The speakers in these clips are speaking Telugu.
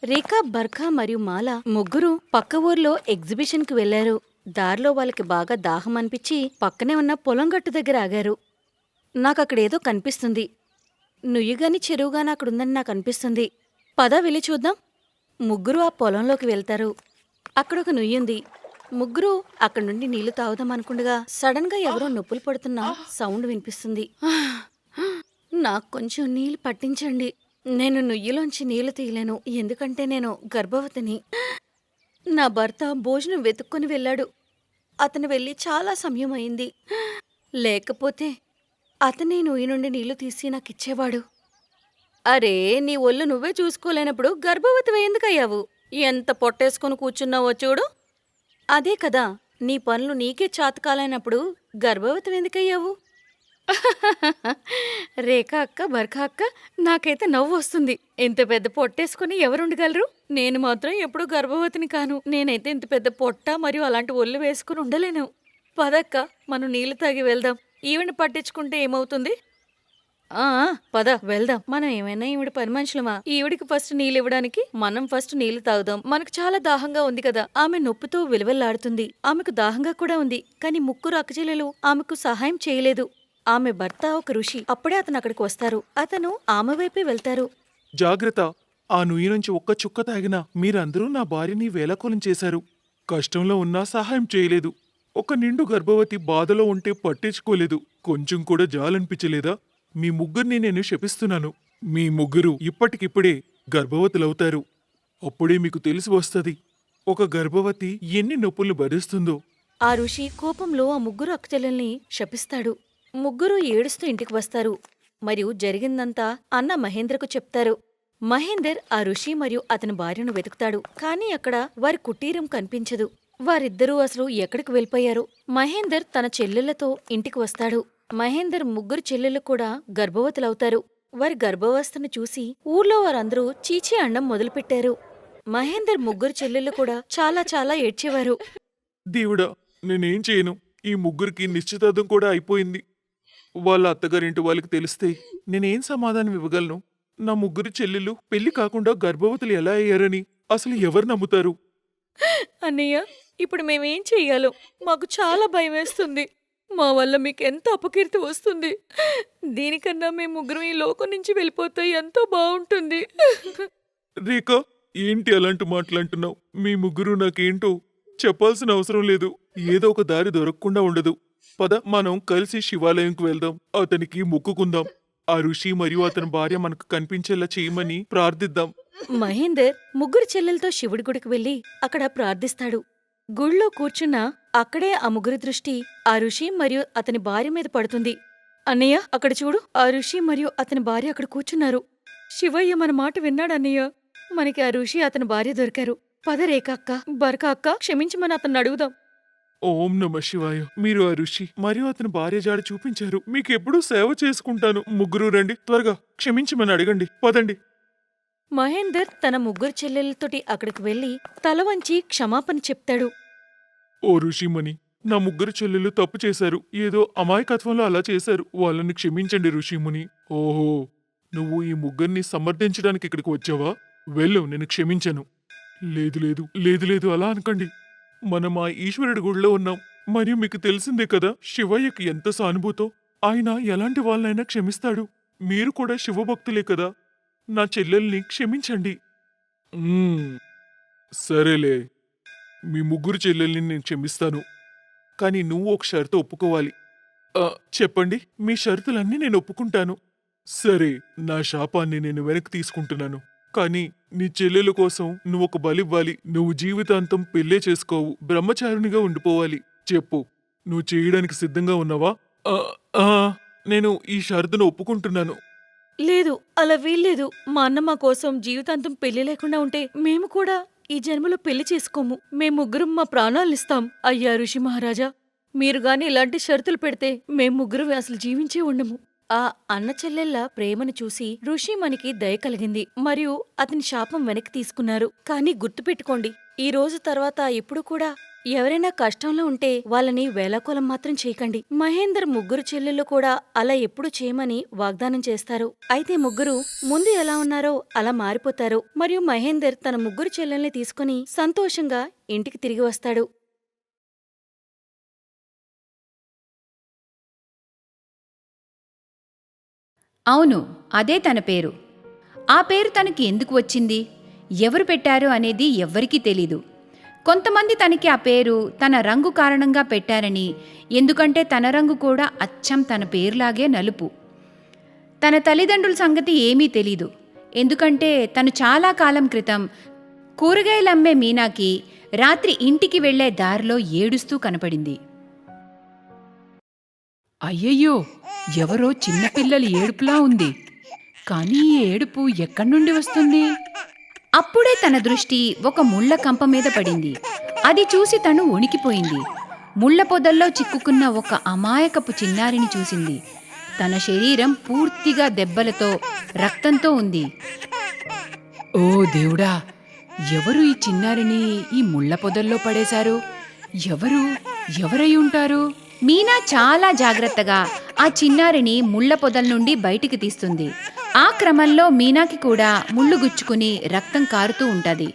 రేఖా, బర్ఖా మరియు మాల ముగ్గురు పక్క ఊర్లో ఎగ్జిబిషన్కి వెళ్లారు. దారిలో వాళ్ళకి బాగా దాహం అనిపించి పక్కనే ఉన్న పొలం గట్టు దగ్గర ఆగారు. నాకక్కడేదో కనిపిస్తుంది. నుయ్యిగాని చెరువుగాని అక్కడుందని నాకనిపిస్తుంది. పద వెళ్ళి చూద్దాం. ముగ్గురు ఆ పొలంలోకి వెళ్తారు. అక్కడొక నుయ్యుంది. ముగ్గురు అక్కడి నుండి నీళ్లు తాగుదామనుకుండగా సడన్ గా ఎవరో నొప్పులు పడుతున్న సౌండ్ వినిపిస్తుంది. నాకు కొంచెం నీళ్లు పట్టించండి. నేను నుయ్యిలోంచి నీళ్లు తీయలేను, ఎందుకంటే నేను గర్భవతిని. నా భర్త భోజనం వెతుక్కొని వెళ్ళాడు. అతను వెళ్ళి చాలా సమయం అయింది. లేకపోతే అతనే నుయ్యి నుండి నీళ్లు తీసి నాకిచ్చేవాడు. అరే, నీ ఒళ్ళు నువ్వే చూసుకోలేనప్పుడు గర్భవతి ఎందుకయ్యావు? ఎంత పొట్టేసుకుని కూర్చున్నావో చూడు. అదే కదా, నీ పనులు నీకే చాతకాలైనప్పుడు గర్భవతి ఎందుకయ్యావు? రేఖ అక్క, బర్ఖా అక్క, నాకైతే నవ్వు వస్తుంది. ఇంత పెద్ద పొట్టేసుకుని ఎవరుండగలరు? నేను మాత్రం ఎప్పుడూ గర్భవతిని కాను. నేనైతే ఇంత పెద్ద పొట్ట మరియు అలాంటి ఒళ్ళు వేసుకుని ఉండలేను. పదక్క, మనం నీళ్లు తాగి వెళ్దాం. ఈవిని పట్టించుకుంటే ఏమవుతుంది? ఆ పద వెళ్దాం. మనం ఏమైనా ఈవిడ పని మనుషులమా? ఈవిడికి ఫస్ట్ నీళ్ళు ఇవ్వడానికి మనం ఫస్ట్ నీళ్లు తాగుదాం. మనకు చాలా దాహంగా ఉంది కదా. ఆమె నొప్పితో విలవెల్లాడుతుంది. ఆమెకు దాహంగా కూడా ఉంది. కాని ముగ్గురు అక్కచెల్లెలు ఆమెకు సహాయం చేయలేదు. ఆమె భర్త ఒక ఋషి. అప్పుడే అతను అక్కడికి వస్తారు. అతను ఆమె వైపే వెళ్తారు. జాగ్రత్త! ఆ నుయ్యి నుంచి ఒక్క చుక్క తాగినా మీరందరూ నా భార్యని వేళాకోళం చేశారు. కష్టంలో ఉన్నా సహాయం చేయలేదు. ఒక నిండు గర్భవతి బాధలో ఉంటే పట్టించుకోలేదు. కొంచెం కూడా జాలనిపించలేదా? మీ ముగ్గురిని నేను శపిస్తున్నాను. మీ ముగ్గురు ఇప్పటికిప్పుడే గర్భవతులవుతారు. అప్పుడే మీకు తెలిసి వస్తది ఒక గర్భవతి ఎన్ని నొప్పులు భరిస్తుందో. ఆ ఋషి కోపంలో ఆ ముగ్గురు అక్కచెల్లెల్ని శపిస్తాడు. ముగ్గురు ఏడుస్తూ ఇంటికి వస్తారు మరియు జరిగిందంతా అన్న మహేంద్రకు చెప్తారు. మహేందర్ ఆ ఋషి మరియు అతని భార్యను వెతుకుతాడు. కాని అక్కడ వారి కుటీరం కనిపించదు. వారిద్దరూ అసలు ఎక్కడికి వెళ్ళిపోయారు? మహేందర్ తన చెల్లెళ్లతో ఇంటికి వస్తాడు. మహేందర్ ముగ్గురు చెల్లెళ్ళు కూడా గర్భవతులవుతారు. వారి గర్భావస్థను చూసి ఊర్లో వారందరూ చీచీ అండం మొదలుపెట్టారు. మహేందర్ ముగ్గురు చెల్లెళ్ళు కూడా చాలా చాలా ఏడ్చేవారు. దేవుడా, నేనేం చేయను? ఈ ముగ్గురికి నిశ్చితార్థం కూడా అయిపోయింది. వాళ్ళ అత్తగారింటి వాళ్ళకి తెలిస్తే నేనేం సమాధానం ఇవ్వగలను? నా ముగ్గురు చెల్లెళ్ళు పెళ్లి కాకుండా గర్భవతులు ఎలా అయ్యారని అసలు ఎవరు నమ్ముతారు? అన్నయ్య, ఇప్పుడు మేమేం చెయ్యాలో మాకు చాలా భయమేస్తుంది. మా వల్ల మీకెంత అపకీర్తి వస్తుంది. దీనికన్నా మేము ముగ్గురం ఈ లోకం నుంచి వెళ్ళిపోతే ఎంతో బాగుంటుంది. రేఖ, ఏంటి అలాంటి మాటలంటున్నావు? మీ ముగ్గురు నాకేంటో చెప్పాల్సిన అవసరం లేదు. ఏదో ఒక దారి దొరకకుండా ఉండదు. పద, మనం కలిసి శివాలయంకు వెళ్దాం. అతనికి మొక్కుకుందాం. ఆ ఋషి మరియు అతని భార్య మనకు కనిపించేలా చేయమని ప్రార్థిద్దాం. మహేందర్ ముగ్గురు చెల్లెలతో శివుడి గుడికి వెళ్లి అక్కడ ప్రార్థిస్తాడు. గుళ్ళో కూర్చున్న అక్కడే ఆ ముగ్గురి దృష్టి ఆ ఋషి మరియు అతని భార్య మీద పడుతుంది. అన్నయ్య, అక్కడ చూడు, ఆ ఋషి మరియు అతని భార్య అక్కడ కూర్చున్నారు. శివయ్య మన మాట విన్నాడన్నయ్య. మనకి ఆ ఋషి అతని భార్య దొరికారు. పద రేఖ అక్క, బర్ఖా అక్క, క్షమించమని అతన్ని అడుగుదాం. ఓం నమ శివాయ. మీరు ఆ ఋషి మరియు అతని భార్య జాడ చూపించారు. మీకెప్పుడూ సేవ చేసుకుంటాను. ముగ్గురు రండి, త్వరగా క్షమించమని అడగండి. పదండి. మహేందర్ తన ముగ్గురు చెల్లెలతోటి అక్కడికి వెళ్లి తల వంచి క్షమాపణ చెప్తాడు. ఓ ఋషిముని, నా ముగ్గురు చెల్లెలు తప్పు చేశారు. ఏదో అమాయకత్వంలో అలా చేశారు. వాళ్ళని క్షమించండి ఋషిముని. ఓహో, నువ్వు ఈ ముగ్గురిని సమర్థించడానికి ఇక్కడికి వచ్చావా? వెళ్ళు, నేను క్షమించను. లేదు లేదు లేదు లేదు, అలా అనకండి. మనం ఆ ఈశ్వరుడి గుడిలో ఉన్నాం. మరియు మీకు తెలిసిందే కదా శివయ్యకి ఎంత సానుభూతో. ఆయన ఎలాంటి వాళ్ళనైనా క్షమిస్తాడు. మీరు కూడా శివభక్తులే కదా. నా చెల్లెల్ని క్షమించండి. సరేలే, మీ ముగ్గురు చెల్లెల్ని నేను క్షమిస్తాను. కానీ నువ్వు ఒక షరతు ఒప్పుకోవాలి. చెప్పండి, మీ షరతులన్నీ నేను ఒప్పుకుంటాను. సరే, నా శాపాన్ని నేను వెనక్కి తీసుకుంటున్నాను. కానీ నీ చెల్లెల కోసం నువ్వొక బలివ్వాలి. నువ్వు జీవితాంతం పెళ్ళే చేసుకోవు, బ్రహ్మచారినిగా ఉండిపోవాలి. చెప్పు, నువ్వు చేయడానికి సిద్ధంగా ఉన్నావా? నేను ఈ షరతును ఒప్పుకుంటున్నాను. లేదు, అలా వీల్లేదు. మా అన్న మా కోసం జీవితాంతం పెళ్లి లేకుండా ఉంటే మేము కూడా ఈ జన్మలో పెళ్లి చేసుకోము. మేం ముగ్గురం మా ప్రాణాలనిస్తాం. అయ్యా ఋషి మహారాజా, మీరు గాని ఇలాంటి షరతులు పెడితే మేం ముగ్గురం అసలు జీవించే ఉండము. ఆ అన్న చెల్లెళ్ళ ప్రేమను చూసి ఋషి మనకి దయ కలిగింది మరియు అతని శాపం వెనక్కి తీసుకున్నారు. కానీ గుర్తుపెట్టుకోండి, ఈ రోజు తర్వాత ఎప్పుడు కూడా ఎవరైనా కష్టంలో ఉంటే వాళ్ళని వేళాకోళం మాత్రం చేయకండి. మహేందర్ ముగ్గురు చెల్లెళ్ళు కూడా అలా ఎప్పుడు చేయమని వాగ్దానం చేస్తారు. అయితే ముగ్గురు ముందు ఎలా ఉన్నారో అలా మారిపోతారు. మరియు మహేందర్ తన ముగ్గురు చెల్లెల్ని తీసుకుని సంతోషంగా ఇంటికి తిరిగి వస్తాడు. అవును, అదే తన పేరు. ఆ పేరు తనకి ఎందుకు వచ్చింది, ఎవరు పెట్టారు అనేది ఎవ్వరికీ తెలీదు. కొంతమంది తనకి ఆ పేరు తన రంగు కారణంగా పెట్టారని, ఎందుకంటే తన రంగు కూడా అచ్చం తన పేరులాగే నలుపు. తన తల్లిదండ్రుల సంగతి ఏమీ తెలీదు, ఎందుకంటే తను చాలా కాలం క్రితం కూరగాయలమ్మే మీనాకి రాత్రి ఇంటికి వెళ్లే దారిలో ఏడుస్తూ కనపడింది. అయ్యయ్యో, ఎవరో చిన్నపిల్లల ఏడుపులా ఉంది. కానీ ఈ ఏడుపు ఎక్కడి నుండి వస్తుంది? అప్పుడే తన దృష్టి ఒక ముళ్ళ కంప మీద పడింది. అది చూసి తను వణికిపోయింది. ముళ్ళ పొదల్లో చిక్కుకున్న ఒక అమాయకపు చిన్నారిని చూసింది. తన శరీరం పూర్తిగా దెబ్బలతో, రక్తంతో ఉంది. ఓ దేవుడా, ఎవరు ఈ చిన్నారిని ఈ ముళ్ళ పొదల్లో పడేశారు? ఎవరై ఉంటారు? మీనా చాలా జాగ్రత్తగా ఆ చిన్నారిని ముళ్ళ పొదల నుండి బయటికి తీస్తుంది. ఆ క్రమంలో మీనాకి కూడా ముళ్ళు గుచ్చుకుని రక్తం కారుతూ ఉంటది.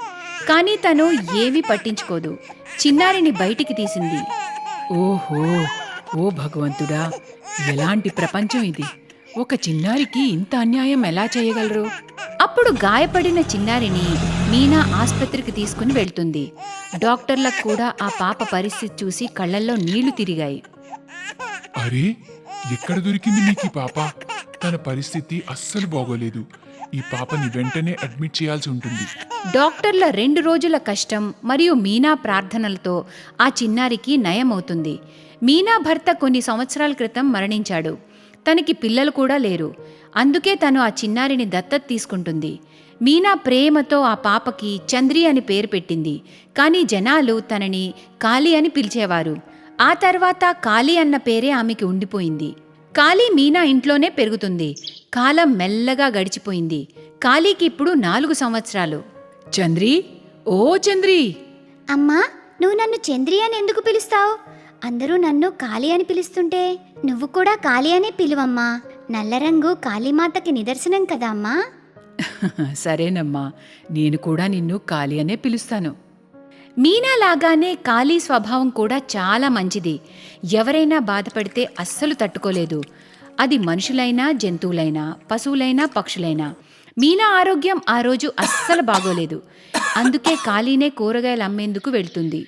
కానీ తను ఏవీ పట్టించుకోదు. చిన్నారిని బయటికి తీసింది. ఓహో, ఓ భగవంతుడా, ఎలాంటి ప్రపంచం ఇది! ఒక చిన్నారికి ఇంత అన్యాయం ఎలా చేయగలరు? అప్పుడు గాయపడిన చిన్నారిని మీనా ఆస్పత్రికి తీసుకుని వెళ్తుంది. డాక్టర్లకు కూడా ఆ పాప పరిస్థితి చూసి కళ్ళల్లో నీళ్లు తిరిగాయి. అరే, ఎక్కడ దొరికింది నీకు పాప? తన పరిస్థితి అస్సలు బాగోలేదు. ఈ పాపని వెంటనే అడ్మిట్ చేయాల్సి ఉంటుంది. డాక్టర్ల 2 రోజుల కష్టం మరియు మీనా ప్రార్థనలతో ఆ చిన్నారికి నయమవుతుంది. మీనా భర్త కొన్ని సంవత్సరాల క్రితం మరణించాడు. తనకి పిల్లలు కూడా లేరు. అందుకే తను ఆ చిన్నారిని దత్తత తీసుకుంటుంది. మీనా ప్రేమతో ఆ పాపకి చంద్రి అని పేరు పెట్టింది. కానీ జనాలు తనని కాళీ అని పిలిచేవారు. ఆ తర్వాత కాళీ అన్న పేరే ఆమెకి ఉండిపోయింది. కాళీ మీనా ఇంట్లోనే పెరుగుతుంది. కాలం మెల్లగా గడిచిపోయింది. కాళీకి ఇప్పుడు 4 సంవత్సరాలు. చంద్రి, ఓ చంద్రి! అమ్మా, నువ్వు నన్ను చంద్రి అని ఎందుకు పిలుస్తావు? అందరూ నన్ను కాళీ అని పిలుస్తుంటే నువ్వు కూడా కాళీ అనే పిలువమ్మా. నల్ల రంగు కాళీమాతకి నిదర్శనం కదా అమ్మా. సరేనమ్మా, నేను కూడా నిన్ను కాళీ అనే పిలుస్తాను. మీనా లాగానే కాళీ స్వభావం కూడా చాలా మంచిది. ఎవరైనా బాధపడితే అస్సలు తట్టుకోలేదు. అది మనుషులైనా, జంతువులైనా, పశువులైనా, పక్షులైనా. మీనా ఆరోగ్యం ఆ రోజు అస్సలు బాగోలేదు. అందుకే కాళీనే కూరగాయలు అమ్మేందుకు వెళ్తుంది.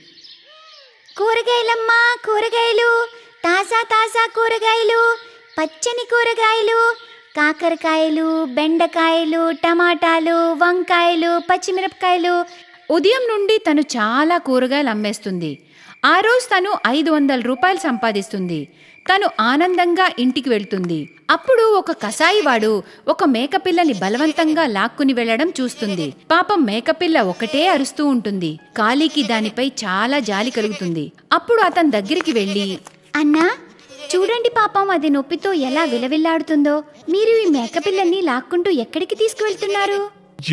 కూరగాయలమ్మా, కూరగాయలు, తాజా తాజా కూరగాయలు, పచ్చని కూరగాయలు, కాకరకాయలు, బెండకాయలు, టమాటాలు, వంకాయలు, పచ్చిమిరపకాయలు. ఉదయం నుండి తను చాలా కూరగాయలు అమ్మేస్తుంది. ఆ రోజు తను 500 రూపాయలు సంపాదిస్తుంది. తను ఆనందంగా ఇంటికి వెళ్తుంది. అప్పుడు ఒక కసాయివాడు ఒక మేకపిల్లని బలవంతంగా లాక్కుని వెళ్లడం చూస్తుంది. పాపం మేకపిల్ల ఒకటే అరుస్తూ ఉంటుంది. కాళీకి దానిపై చాలా జాలి కలుగుతుంది. అప్పుడు అతని దగ్గరికి వెళ్ళి, అన్నా, చూడండి పాపం అది నొప్పితో ఎలా విలవిల్లాడుతుందో. మీరు ఈ మేకపిల్లల్ని లాక్కుంటూ ఎక్కడికి తీసుకువెళ్తున్నారు?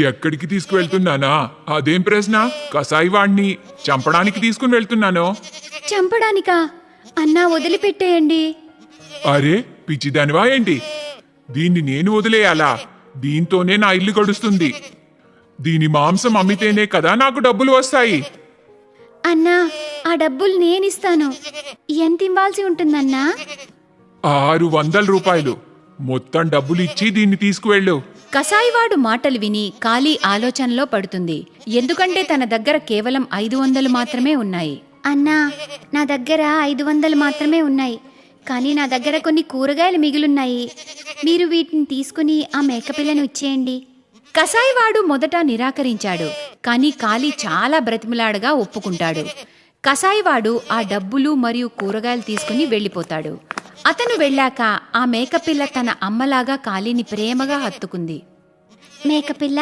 ఎక్కడికి తీసుకువెళ్తున్నానా? అదేం ప్రశ్న? కసాయి వాణ్ణి చంపడానికి తీసుకుని వెళ్తున్నాను. చంపడానికా? అన్నా, వదిలిపెట్టేయండి. అరే, పిచ్చిదానివా ఏంటి? దీన్ని నేను వదిలేయాలా? దీంతోనే నా ఇల్లు గడుస్తుంది. దీని మాంసం అమ్మితేనే కదా నాకు డబ్బులు వస్తాయి. అన్నా, ఆ డబ్బులు నేనిస్తాను. ఎంత ఇవ్వాల్సి ఉంటుందన్నా? 600 రూపాయలు. మొత్తం డబ్బులు ఇచ్చి దీన్ని తీసుకువెళ్ళు. కసాయివాడు మాటలు విని కాళీ ఆలోచనలో పడుతుంది. ఎందుకంటే తన దగ్గర కేవలం 500 మాత్రమే ఉన్నాయి. అన్నా, నా దగ్గర 500 మాత్రమే ఉన్నాయి. కానీ నా దగ్గర కొన్ని కూరగాయలు మిగిలున్నాయి. మీరు వీటిని తీసుకుని ఆ మేకపిల్లను ఇచ్చేయండి. కసాయివాడు మొదట నిరాకరించాడు. కానీ కాళీ చాలా బ్రతిమలాడగా ఒప్పుకుంటాడు. కసాయివాడు ఆ డబ్బులు మరియు కూరగాయలు తీసుకుని వెళ్ళిపోతాడు. అతను వెళ్ళాక ఆ మేకపిల్ల తన అమ్మలాగా కాళీని ప్రేమగా హత్తుకుంది. మేకపిల్ల,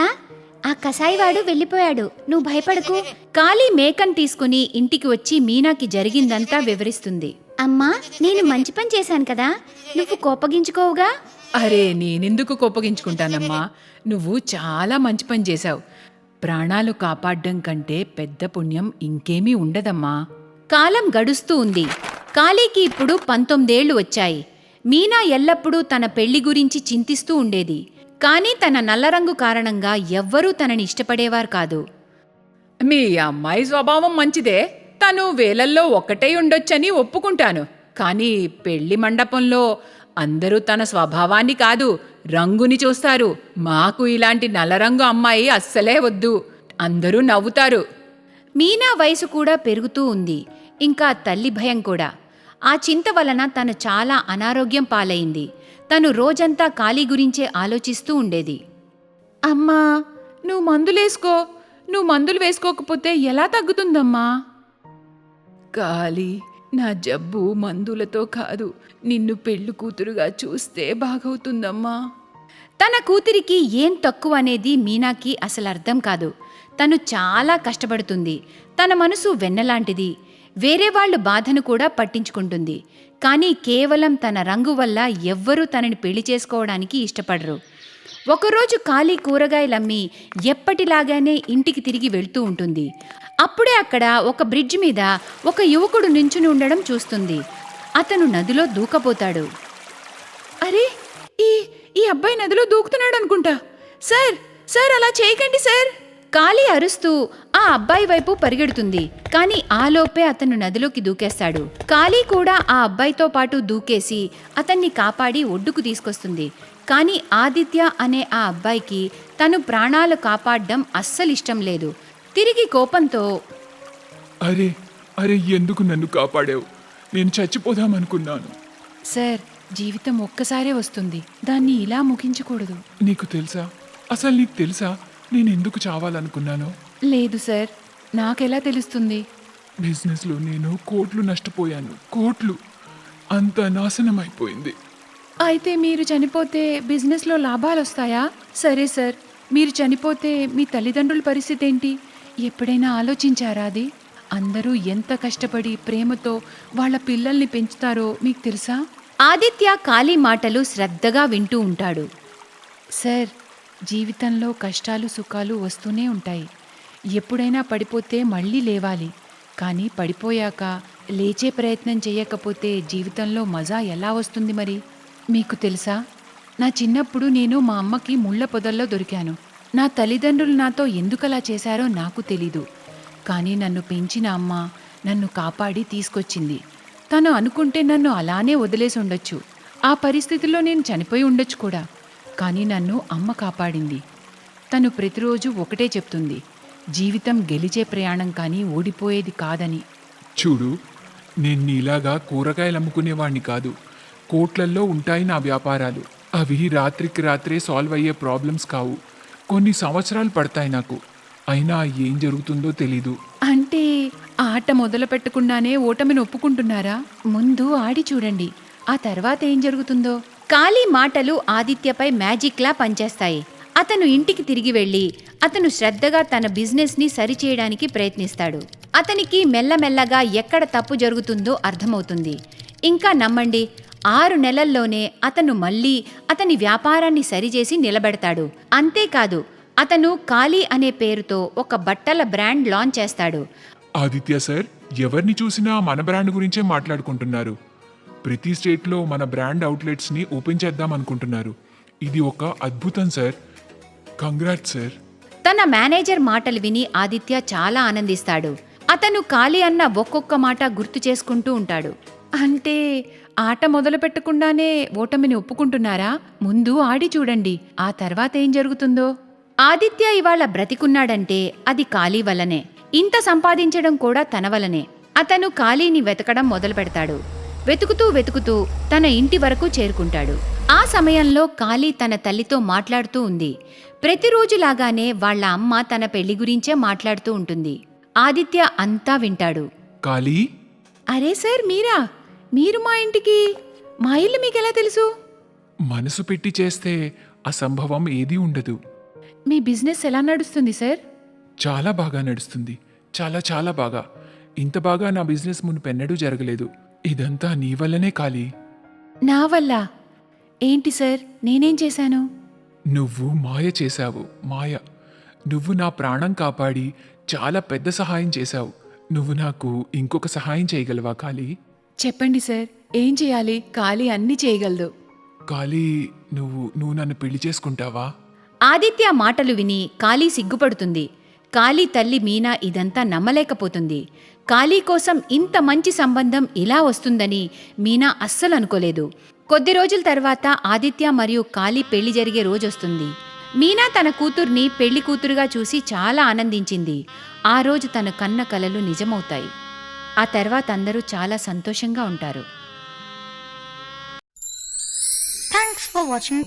ఆ కసాయివాడు వెళ్ళిపోయాడు, నువ్వు భయపడకు. కాళీ మేకను తీసుకుని ఇంటికి వచ్చి మీనాకి జరిగిందంతా వివరిస్తుంది. అమ్మా, నేను మంచి పని చేశాను కదా, నువ్వు కోపగించుకోవుగా. అరే, నేనెందుకు కోపగించుకుంటానమ్మా? నువ్వు చాలా మంచి పని చేశావు. ప్రాణాలు కాపాడడం కంటే పెద్ద పుణ్యం ఇంకేమీ ఉండదమ్మా. కాలం గడుస్తూ ఉంది. కాళీకి ఇప్పుడు 19 ఏళ్లు వచ్చాయి. మీనా ఎల్లప్పుడూ తన పెళ్లి గురించి చింతిస్తూ ఉండేది. కానీ తన నల్లరంగు కారణంగా ఎవ్వరూ తనని ఇష్టపడేవారు కాదు. మీ అమ్మాయి స్వభావం మంచిదే. తను వేలల్లో ఒక్కటే ఉండొచ్చని ఒప్పుకుంటాను. కానీ పెళ్లి మండపంలో అందరూ తన స్వభావాన్ని కాదు, రంగుని చూస్తారు. మాకు ఇలాంటి నల్లరంగు అమ్మాయి అస్సలే వద్దు. అందరూ నవ్వుతారు. మీనా వయసు కూడా పెరుగుతూ ఉంది. ఇంకా తల్లి భయం కూడా. ఆ చింత వలన తను చాలా అనారోగ్యం పాలైంది. తను రోజంతా కాళీ గురించే ఆలోచిస్తూ ఉండేది. అమ్మా, నువ్వు మందులేసుకో. నువ్వు మందులు వేసుకోకపోతే ఎలా తగ్గుతుందమ్మా? కాళీ, నా జబ్బు మందులతో కాదు, నిన్ను పెళ్లి కూతురుగా చూస్తే బాగవుతుందమ్మా. తన కూతురికి ఏం తక్కువ అనేది మీనాకి అసలు అర్థం కాదు. తను చాలా కష్టపడుతుంది. తన మనసు వెన్నలాంటిది. వేరే వాళ్ళ బాధను కూడా పట్టించుకుంటుంది. కానీ కేవలం తన రంగు వల్ల ఎవ్వరూ తనని పెళ్లి చేసుకోవడానికి ఇష్టపడరు. ఒకరోజు కాళీ కూరగాయలమ్మి ఎప్పటిలాగానే ఇంటికి తిరిగి వెళ్తూ ఉంటుంది. అప్పుడే అక్కడ ఒక బ్రిడ్జ్ మీద ఒక యువకుడు నించుని ఉండడం చూస్తుంది. అతను నదిలో దూకపోతాడు. అరే, ఈ అబ్బాయి నదిలో దూకుతున్నాడు అనుకుంటా. సార్, సార్, అలా చేయకండి సార్. కాళీ అరుస్తూ ఆ అబ్బాయి వైపు పరిగెడుతుంది. కానీ ఆలోపే అతను నదిలోకి దూకేస్తాడు. కాళీ కూడా ఆ అబ్బాయితో పాటు దూకేసి అతన్ని కాపాడి ఒడ్డుకు తీసుకొస్తుంది. కానీ ఆదిత్య అనే ఆ అబ్బాయికి తను ప్రాణాలు కాపాడడం అస్సలిష్టం లేదు. తిరిగి కోపంతో, అరే అరే, ఎందుకు నన్ను కాపాడావు? నేను చచ్చిపోదామనుకున్నాను. సార్, జీవితం ఒక్కసారే వస్తుంది. దాన్ని ఇలా ముగించకూడదు. నీకు తెలుసా, అసలు నీకు తెలుసా నేను ఎందుకు చావాలనుకున్నానో? లేదు సార్, నాకెలా తెలుస్తుంది? బిజినెస్లో నేను కోట్లు నష్టపోయాను. కోట్లు. అంత నాశనం అయిపోయింది. అయితే మీరు చనిపోతే బిజినెస్లో లాభాలు వస్తాయా? సరే సార్, మీరు చనిపోతే మీ తల్లిదండ్రుల పరిస్థితి ఏంటి? ఎప్పుడైనా ఆలోచించారా అది? అందరూ ఎంత కష్టపడి ప్రేమతో వాళ్ళ పిల్లల్ని పెంచుతారో మీకు తెలుసా? ఆదిత్య కాళీ మాటలు శ్రద్ధగా వింటూ ఉంటాడు. సార్, జీవితంలో కష్టాలు సుఖాలు వస్తూనే ఉంటాయి. ఎప్పుడైనా పడిపోతే మళ్ళీ లేవాలి. కానీ పడిపోయాక లేచే ప్రయత్నం చేయకపోతే జీవితంలో మజా ఎలా వస్తుంది మరి? మీకు తెలుసా, నా చిన్నప్పుడు నేను మా అమ్మకి ముళ్ళ పొదల్లో దొరికాను. నా తల్లిదండ్రులు నాతో ఎందుకలా చేశారో నాకు తెలీదు. కానీ నన్ను పెంచిన అమ్మ నన్ను కాపాడి తీసుకొచ్చింది. తను అనుకుంటే నన్ను అలానే వదిలేసి ఉండొచ్చు. ఆ పరిస్థితిలో నేను చనిపోయి ఉండొచ్చు కూడా. కానీ నన్ను అమ్మ కాపాడింది. తను ప్రతిరోజు ఒకటే చెప్తుంది, జీవితం గెలిచే ప్రయాణం కానీ ఓడిపోయేది కాదని. చూడు, నేను నీలాగా కూరగాయలు అమ్ముకునేవాణ్ణి కాదు. కోట్లల్లో ఉంటాయి నా వ్యాపారాలు. అవి రాత్రికి రాత్రే సాల్వ్ అయ్యే ప్రాబ్లమ్స్ కావు. కొన్ని సంవత్సరాలు పడతాయి నాకు. అయినా ఏం జరుగుతుందో తెలీదు. అంటే ఆట మొదలు పెట్టకుండానే ఓటమిని ఒప్పుకుంటున్నారా? ముందు ఆడి చూడండి, ఆ తర్వాత ఏం జరుగుతుందో. కాళీ మాటలు ఆదిత్యపై మ్యాజిక్లా పనిచేస్తాయి. అతను ఇంటికి తిరిగి వెళ్ళి అతను శ్రద్ధగా తన బిజినెస్ని సరిచేయడానికి ప్రయత్నిస్తాడు. అతనికి మెల్లమెల్లగా ఎక్కడ తప్పు జరుగుతుందో అర్థమవుతుంది. ఇంకా నమ్మండి, 6 నెలల్లోనే అతను మళ్ళీ అతని వ్యాపారాన్ని సరిచేసి నిలబెడతాడు. అంతేకాదు, అతను కాళీ అనే పేరుతో ఒక బట్టల బ్రాండ్ లాంచ్ చేస్తాడు. ఆదిత్య సార్, ఎవరిని చూసినా మన బ్రాండ్ గురించే మాట్లాడుకుంటున్నారు. ప్రతి స్టేట్లో మన బ్రాండ్ అవుట్లెట్స్ని ఓపెన్ చేద్దాం అనుకుంటున్నారు. ఇది ఒక అద్భుతం సార్. Congrats sir. తన మేనేజర్ మాటలు విని ఆదిత్య చాలా ఆనందిస్తాడు. అతను కాళీ అన్న ఒక్కొక్క మాట గుర్తు చేసుకుంటూ ఉంటాడు. అంటే ఆట మొదలు పెట్టకుండానే ఓటమిని ఒప్పుకుంటున్నారా? ముందు ఆడి చూడండి, ఆ తర్వాత ఏం జరుగుతుందో. ఆదిత్య ఇవాళ బ్రతికున్నాడంటే అది కాళీ వల్లనే. ఇంత సంపాదించడం కూడా తన వల్లనే. అతను కాళీని వెతకడం మొదలు పెడతాడు. వెతుకుతూ వెతుకుతూ తన ఇంటి వరకు చేరుకుంటాడు. ఆ సమయంలో కాళీ తన తల్లితో మాట్లాడుతూ ఉంది. ప్రతిరోజులాగానే వాళ్ళ అమ్మ తన పెళ్లి గురించే మాట్లాడుతూ ఉంటుంది. ఆదిత్య అంతా వింటాడు. కాళీ, అరే సార్, మీరా? మీరు మా ఇంటికి? మా ఇల్లు మీకెలా తెలుసు? మనసు పెట్టి చేస్తే అసంభవం ఏదీ ఉండదు. మీ బిజినెస్ ఎలా నడుస్తుంది సార్? చాలా బాగా నడుస్తుంది. చాలా చాలా బాగా. ఇంత బాగా నా బిజినెస్ మునుపెన్నడూ జరగలేదు. ఇదంతా నీ వల్లనే కాళీ. నా వల్ల? ఏంటి సార్, నేనేం చేశాను? నువ్వు మాయ చేశావు. మాయ. నువ్వు నా ప్రాణం కాపాడి చాలా పెద్ద సహాయం చేశావు. నువ్వు నాకు ఇంకొక సహాయం చేయగలవా కాళీ? చెప్పండి సార్, ఏం చేయాలి? కాళీ అన్నీ చేయగలదు. కాళీ, నువ్వు నన్ను పెళ్లి చేసుకుంటావా? ఆదిత్య మాటలు విని కాళీ సిగ్గుపడుతుంది. కాళీ తల్లి మీనా ఇదంతా నమ్మలేకపోతుంది. కాళీ కోసం ఇంత మంచి సంబంధం ఇలా వస్తుందని మీనా అస్సలు అనుకోలేదు. కొద్ది రోజుల తర్వాత ఆదిత్య మరియు కాళీ పెళ్లి జరిగే రోజొస్తుంది. మీనా తన కూతుర్ని పెళ్లి కూతురుగా చూసి చాలా ఆనందించింది. ఆ రోజు తన కన్న కలలు నిజమవుతాయి. ఆ తర్వాత అందరూ చాలా సంతోషంగా ఉంటారు. Thanks for watching.